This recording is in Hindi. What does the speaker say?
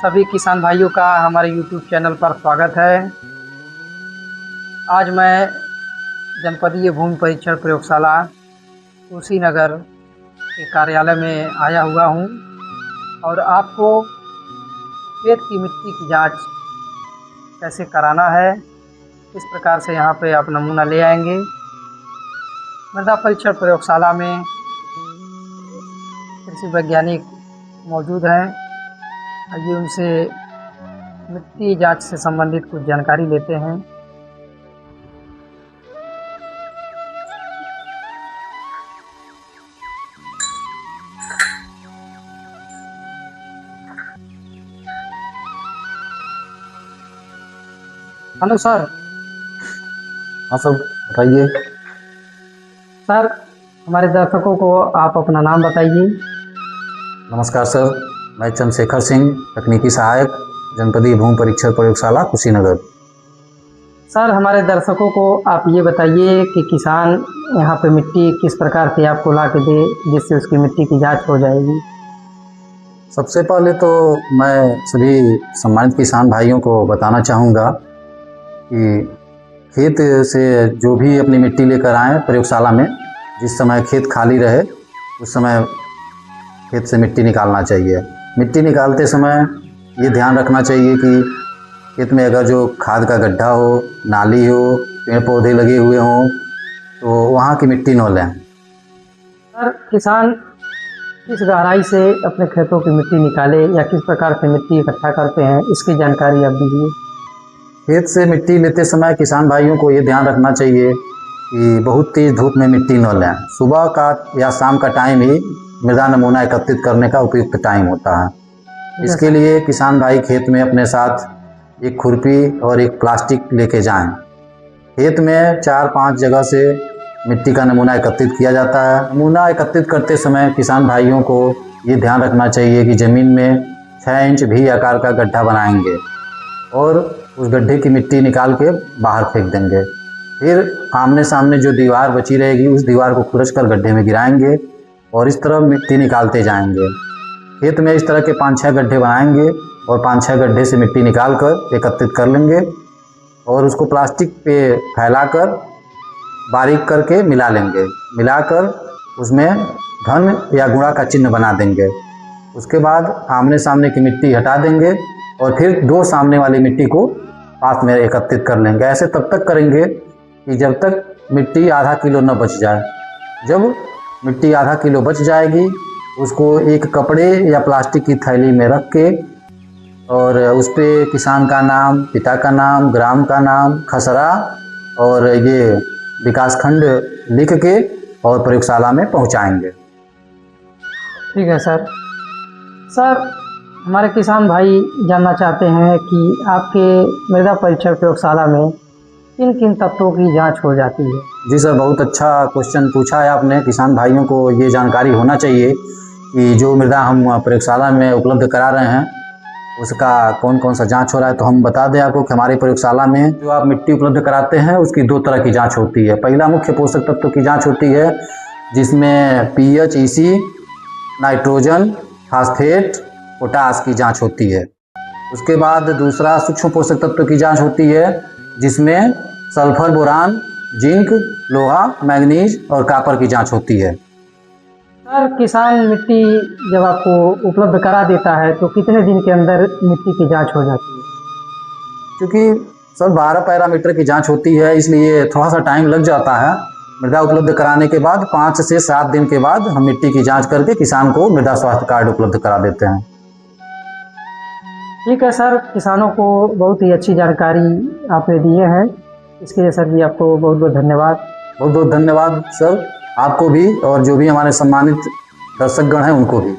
सभी किसान भाइयों का हमारे YouTube चैनल पर स्वागत है। आज मैं जनपदीय भूमि परीक्षण प्रयोगशाला कुशीनगर के कार्यालय में आया हुआ हूं और आपको खेत की मिट्टी की जांच कैसे कराना है, किस प्रकार से यहां पे आप नमूना ले आएंगे। मृदा परीक्षण प्रयोगशाला में कृषि वैज्ञानिक मौजूद हैं। आइए उनसे मिट्टी जांच से संबंधित कुछ जानकारी लेते हैं। Hello sir. हाँ सर, बताइए। सर, हमारे दर्शकों को आप अपना नाम बताइए। नमस्कार सर, मैं चंद्रशेखर सिंह, तकनीकी सहायक, जनपदीय भूमि परीक्षण प्रयोगशाला कुशीनगर। सर, हमारे दर्शकों को आप ये बताइए कि किसान यहाँ पे मिट्टी किस प्रकार से आपको ला के दे जिससे उसकी मिट्टी की जांच हो जाएगी। सबसे पहले तो मैं सभी सम्मानित किसान भाइयों को बताना चाहूँगा कि खेत से जो भी अपनी मिट्टी लेकर आएँ प्रयोगशाला में, जिस समय खेत खाली रहे उस समय खेत से मिट्टी निकालना चाहिए। मिट्टी निकालते समय ये ध्यान रखना चाहिए कि खेत में अगर जो खाद का गड्ढा हो, नाली हो, पेड़ पौधे लगे हुए हों तो वहाँ की मिट्टी न लें। सर, किसान किस गहराई से अपने खेतों की मिट्टी निकाले या किस प्रकार से मिट्टी इकट्ठा करते हैं, इसकी जानकारी आप दीजिए। खेत से मिट्टी लेते समय किसान भाइयों को ये ध्यान रखना चाहिए कि बहुत तेज़ धूप में मिट्टी न लें। सुबह का या शाम का टाइम ही मृदा नमूना एकत्रित करने का उपयुक्त टाइम होता है। इसके लिए किसान भाई खेत में अपने साथ एक खुरपी और एक प्लास्टिक लेके जाएं। खेत में 4-5 जगह से मिट्टी का नमूना एकत्रित किया जाता है। नमूना एकत्रित करते समय किसान भाइयों को ये ध्यान रखना चाहिए कि ज़मीन में 6 इंच भी आकार का गड्ढा बनाएंगे और उस गड्ढे की मिट्टी निकाल के बाहर फेंक देंगे। फिर आमने सामने जो दीवार बची रहेगी उस दीवार को खुरच कर गड्ढे में गिराएंगे और इस तरह मिट्टी निकालते जाएंगे। खेत में इस तरह के 5-6 गड्ढे बनाएंगे और 5-6 गड्ढे से मिट्टी निकाल कर एकत्रित कर लेंगे और उसको प्लास्टिक पे फैलाकर बारीक करके मिला लेंगे। मिलाकर उसमें घन या गुणा का चिन्ह बना देंगे। उसके बाद आमने सामने की मिट्टी हटा देंगे और फिर 2 सामने वाली मिट्टी को पास में एकत्रित कर लेंगे। ऐसे तब तक करेंगे कि जब तक मिट्टी आधा किलो न बच जाए। जब मिट्टी आधा किलो बच जाएगी उसको एक कपड़े या प्लास्टिक की थैली में रख के और उस पर किसान का नाम, पिता का नाम, ग्राम का नाम, खसरा और ये विकासखंड लिख के और प्रयोगशाला में पहुंचाएंगे। ठीक है सर। सर, हमारे किसान भाई जानना चाहते हैं कि आपके मृदा परीक्षण प्रयोगशाला में किन किन तत्वों की जांच हो जाती है। जी सर, बहुत अच्छा क्वेश्चन पूछा है आपने। किसान भाइयों को ये जानकारी होना चाहिए कि जो मृदा हम प्रयोगशाला में उपलब्ध करा रहे हैं उसका कौन कौन सा जांच हो रहा है। तो हम बता दें आपको कि हमारी प्रयोगशाला में जो आप मिट्टी उपलब्ध कराते हैं उसकी 2 तरह की जांच होती है। पहला मुख्य पोषक तत्व की जांच होती है जिसमें pH, EC, nitrogen, phosphate, potash की जांच होती है। उसके बाद दूसरा सूक्ष्म पोषक तत्व की जांच होती है जिसमें सल्फर, बोरान, जिंक, लोहा, मैग्नीज और कॉपर की जांच होती है। सर, किसान मिट्टी जब आपको उपलब्ध करा देता है तो कितने दिन के अंदर मिट्टी की जांच हो जाती है। क्योंकि सर 12 पैरामीटर की जांच होती है इसलिए थोड़ा सा टाइम लग जाता है। मृदा उपलब्ध कराने के बाद 5 से 7 दिन के बाद हम मिट्टी की जांच करके किसान को मृदा स्वास्थ्य कार्ड उपलब्ध करा देते हैं। ठीक है सर, किसानों को बहुत ही अच्छी जानकारी आपने दिए हैं, इसके लिए सर जी आपको बहुत बहुत धन्यवाद। बहुत बहुत धन्यवाद सर, आपको भी और जो भी हमारे सम्मानित दर्शकगण हैं उनको भी।